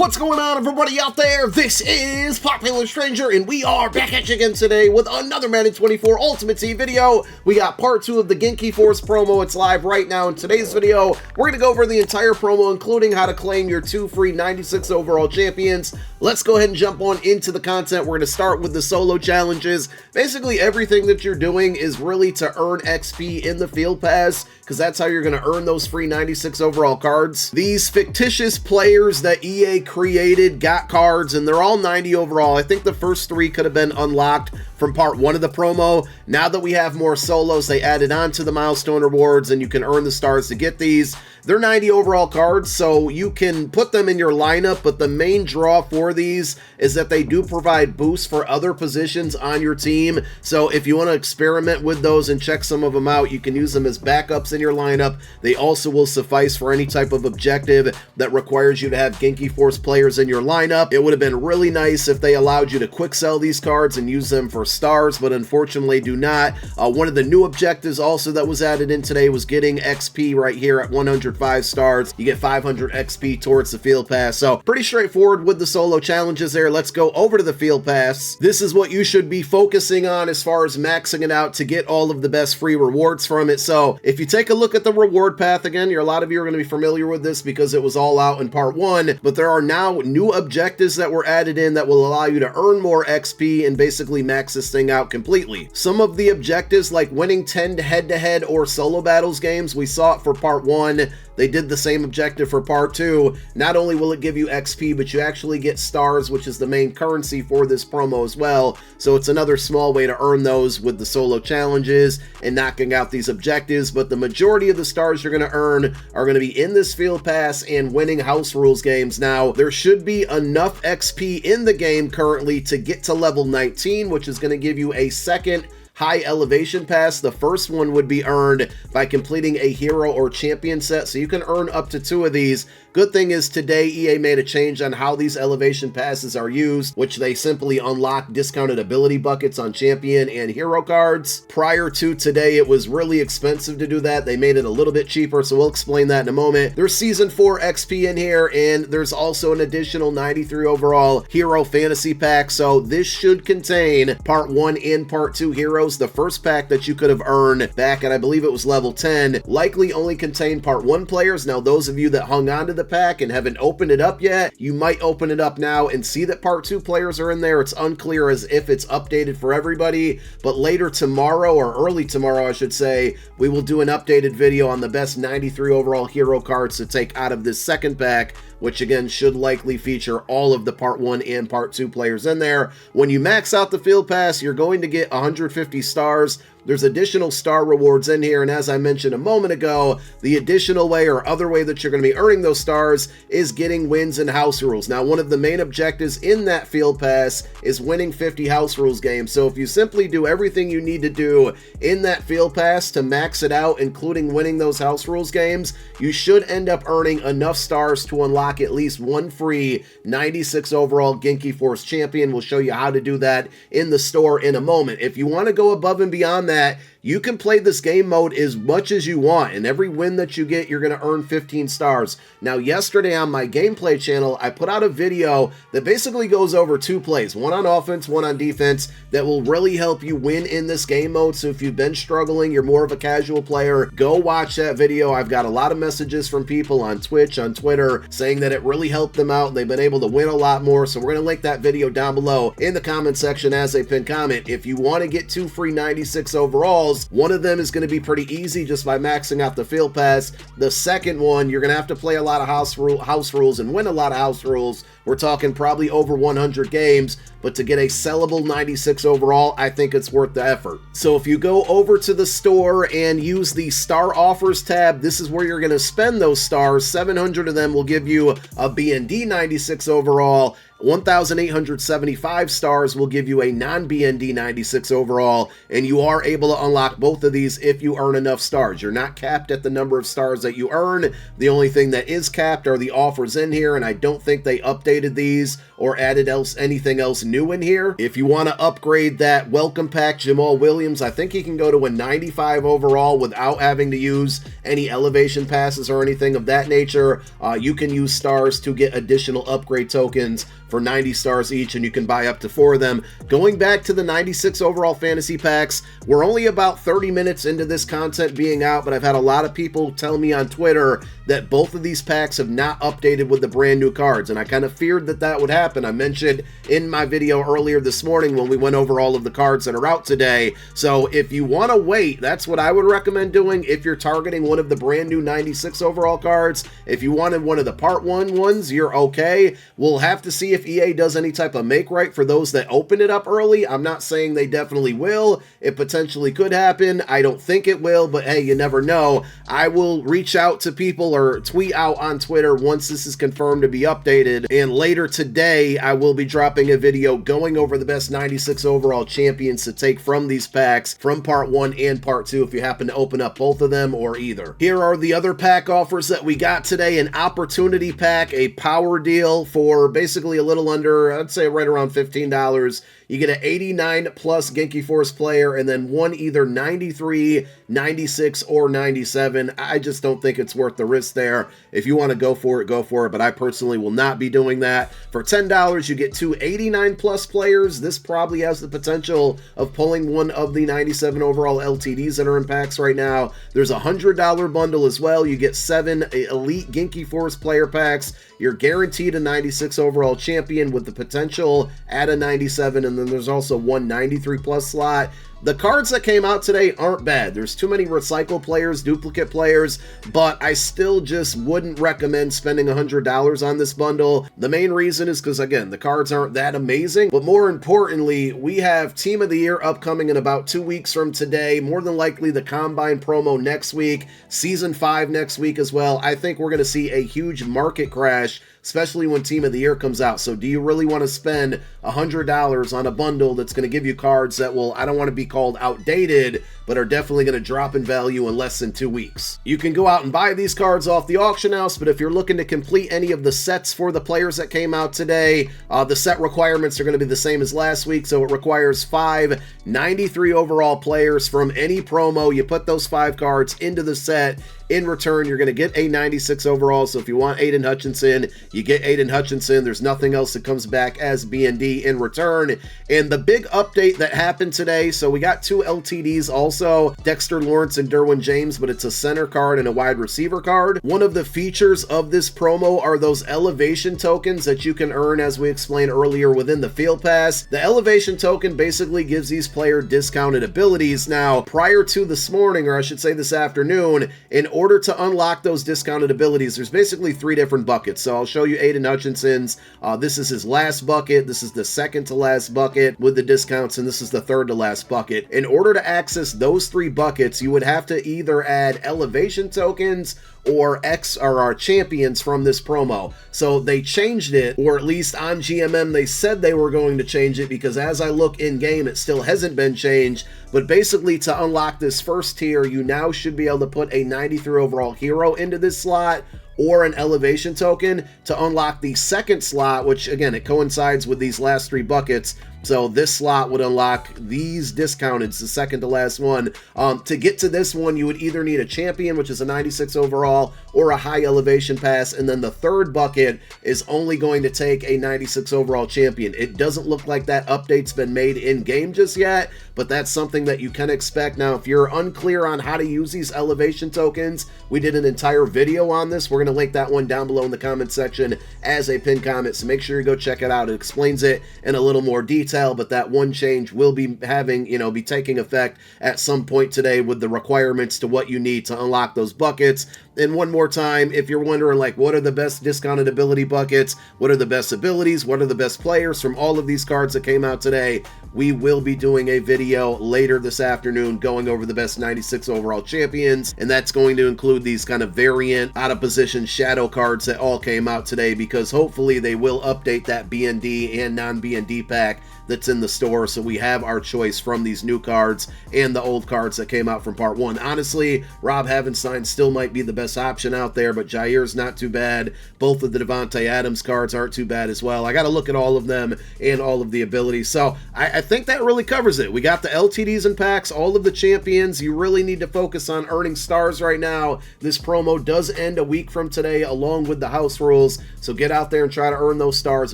What's going on, everybody out there? This is Popular Stranger, and we are back at you again today with another Madden 24 Ultimate Team video. We got part 2 of the Genki Force promo. It's live right now. In today's video, we're going to go over the entire promo, including how to claim your 2 free 96 overall champions. Let's go ahead and jump on into the content. We're going to start with the solo challenges. Basically, everything that you're doing is really to earn XP in the Field Pass, because that's how you're going to earn those free 96 overall cards. These fictitious players that EA created got cards, and they're all 90 overall. I think the first 3 could have been unlocked from part 1 of the promo. Now that we have more solos, they added on to the milestone rewards, and you can earn the stars to get these. They're 90 overall cards, so you can put them in your lineup, but the main draw for these is that they do provide boosts for other positions on your team. So if you want to experiment with those and check some of them out, you can use them as backups in your lineup. They also will suffice for any type of objective that requires you to have Genki Force players in your lineup. It would have been really nice if they allowed you to quick sell these cards and use them for stars, but unfortunately do not. One of the new objectives also that was added in today was getting XP right here at 105 stars. You get 500 XP towards the Field Pass. So pretty straightforward with the solo challenges there. Let's go over to the Field Pass. This is what you should be focusing on as far as maxing it out to get all of the best free rewards from it. So if you take a look at the reward path again, a lot of you are going to be familiar with this because it was all out in part 1, but there are now new objectives that were added in that will allow you to earn more XP and basically max this thing out completely. Some of the objectives, like winning 10 head-to-head or solo battles games, we saw it for part 1. They did the same objective for part 2. Not only will it give you XP, but you actually get stars, which is the main currency for this promo as well. So it's another small way to earn those with the solo challenges and knocking out these objectives. But the majority of the stars you're going to earn are going to be in this Field Pass and winning house rules games. Now, there should be enough XP in the game currently to get to level 19, which is going to give you a second high elevation pass. The first one would be earned by completing a hero or champion set, so you can earn up to 2 of these. Good thing is today EA made a change on how these elevation passes are used, which they simply unlock discounted ability buckets on champion and hero cards. Prior to today, it was really expensive to do that. They made it a little bit cheaper, so we'll explain that in a moment. There's Season 4 XP in here, and there's also an additional 93 overall hero fantasy pack, so this should contain part 1 and part 2 heroes. The first pack that you could have earned back at, I believe it was level 10, likely only contained part 1 players. Now, those of you that hung on to the pack and haven't opened it up yet, you might open it up now and see that part 2 players are in there. It's unclear as if it's updated for everybody, but later tomorrow, or early tomorrow I should say, we will do an updated video on the best 93 overall hero cards to take out of this second pack, which again should likely feature all of the part 1 and part 2 players in there. When you max out the Field Pass, you're going to get 150 stars. There's additional star rewards in here, and as I mentioned a moment ago, the additional way or other way that you're going to be earning those stars is getting wins in house rules. Now, one of the main objectives in that Field Pass is winning 50 house rules games. So if you simply do everything you need to do in that Field Pass to max it out, including winning those house rules games, you should end up earning enough stars to unlock at least 1 free 96 overall Genki Force champion. We'll show you how to do that in the store in a moment. If you want to go above and beyond that, you can play this game mode as much as you want, and every win that you get, you're going to earn 15 stars. Now, yesterday on my gameplay channel, I put out a video that basically goes over 2 plays, one on offense, one on defense, that will really help you win in this game mode. So if you've been struggling, you're more of a casual player, go watch that video. I've got a lot of messages from people on Twitch, on Twitter, saying that it really helped them out. They've been able to win a lot more, so we're going to link that video down below in the comment section as a pinned comment. If you want to get 2 free 96 overalls, one of them is going to be pretty easy just by maxing out the Field Pass. The second one, you're going to have to play a lot of house rules and win a lot of house rules. We're talking probably over 100 games, but to get a sellable 96 overall, I think it's worth the effort. So if you go over to the store and use the Star Offers tab, this is where you're going to spend those stars. 700 of them will give you a BND 96 overall. 1,875 stars will give you a non-BND 96 overall, and you are able to unlock both of these if you earn enough stars. You're not capped at the number of stars that you earn. The only thing that is capped are the offers in here, and I don't think they updated these or added anything else new in here. If you want to upgrade that welcome pack Jamal Williams, I think he can go to a 95 overall without having to use any elevation passes or anything of that nature. You can use stars to get additional upgrade tokens for 90 stars each, and you can buy up to 4 of them. Going back to the 96 overall fantasy packs, we're only about 30 minutes into this content being out, but I've had a lot of people tell me on Twitter that both of these packs have not updated with the brand new cards, and I kind of feared that that would happen. I mentioned in my video earlier this morning when we went over all of the cards that are out today. So if you want to wait, that's what I would recommend doing if you're targeting one of the brand new 96 overall cards. If you wanted one of the part 1 ones, you're okay. We'll have to see if EA does any type of make right for those that open it up early. I'm not saying they definitely will. It potentially could happen. I don't think it will, but hey, you never know. I will reach out to people or tweet out on Twitter once this is confirmed to be updated, and later today I will be dropping a video going over the best 96 overall champions to take from these packs from part 1 and part 2 if you happen to open up both of them or either. Here are the other pack offers that we got today. An opportunity pack, a power deal for basically a little under, I'd say right around $15. You get an 89 plus Genki Force player and then one either 93, 96, or 97. I just don't think it's worth the risk there. If you want to go for it, but I personally will not be doing that. For $10, you get 2 89 plus players. This probably has the potential of pulling one of the 97 overall LTDs that are in packs right now. There's a $100 bundle as well. You get 7 Elite Genki Force player packs. You're guaranteed a 96 overall champion with the potential at a 97, and then there's also one 93 plus slot. The cards that came out today aren't bad. There's too many recycle players, duplicate players, but I still just wouldn't recommend spending $100 on this bundle. The main reason is because, again, the cards aren't that amazing, but more importantly, we have Team of the Year upcoming in about 2 weeks from today, more than likely the Combine promo next week, Season 5 next week as well. I think we're going to see a huge market crash, especially when Team of the Year comes out. So do you really want to spend $100 on a bundle that's going to give you cards that will, I don't want to be called outdated, but are definitely going to drop in value in less than 2 weeks? You can go out and buy these cards off the auction house, but if you're looking to complete any of the sets for the players that came out today, the set requirements are going to be the same as last week. So it requires 5 93 overall players from any promo. You put those 5 cards into the set. In return, you're going to get a 96 overall. So if you want Aiden Hutchinson, you get Aiden Hutchinson. There's nothing else that comes back as B&D in return. And the big update that happened today, so we got 2 LTDs also, Dexter Lawrence and Derwin James, but it's a center card and a wide receiver card. One of the features of this promo are those elevation tokens that you can earn, as we explained earlier, within the field pass. The elevation token basically gives these players discounted abilities. Now, prior to this morning, or I should say this afternoon, in order to unlock those discounted abilities, there's basically 3 different buckets. So I'll show you Aiden Hutchinson's. This is his last bucket. This is the second to last bucket with the discounts, and this is the third to last bucket. In order to access those 3 buckets, you would have to either add elevation tokens or our champions from this promo. So they changed it, or at least on GMM they said they were going to change it, because as I look in game it still hasn't been changed. But basically, to unlock this first tier, you now should be able to put a 93 overall hero into this slot or an elevation token. To unlock the second slot, which again, it coincides with these last 3 buckets, so this slot would unlock these discounted, the second to last one. To get to this one, you would either need a champion, which is a 96 overall, or a high elevation pass, and then the third bucket is only going to take a 96 overall champion. It doesn't look like that update's been made in game just yet, but that's something that you can expect. Now, if you're unclear on how to use these elevation tokens, we did an entire video on this. We're going to link that one down below in the comment section as a pinned comment, so make sure you go check it out. It explains it in a little more detail, but that one change will be having, be taking effect at some point today with the requirements to what you need to unlock those buckets. And one more time, if you're wondering, like, what are the best discounted ability buckets, what are the best abilities, what are the best players from all of these cards that came out today, we will be doing a video later this afternoon going over the best 96 overall champions, and that's going to include these kind of variant, out of position shadow cards that all came out today, because hopefully they will update that B&D and non-B&D pack that's in the store, so we have our choice from these new cards and the old cards that came out from part 1. Honestly, Rob Havenstein still might be the best best option out there, but Jair's not too bad. Both of the Devontae Adams cards aren't too bad as well. I got to look at all of them and all of the abilities. So I think that really covers it. We got the LTDs and packs, all of the champions. You really need to focus on earning stars right now. This promo does end a week from today along with the house rules. So get out there and try to earn those stars,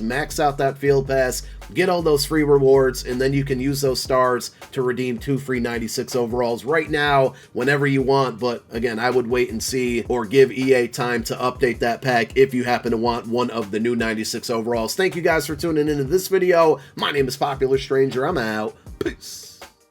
max out that field pass, get all those free rewards, and then you can use those stars to redeem 2 free 96 overalls right now, whenever you want. But again, I would wait and see, or give EA time to update that pack if you happen to want one of the new 96 overalls. Thank you guys for tuning into this video. My name is Popular Stranger. I'm out. Peace.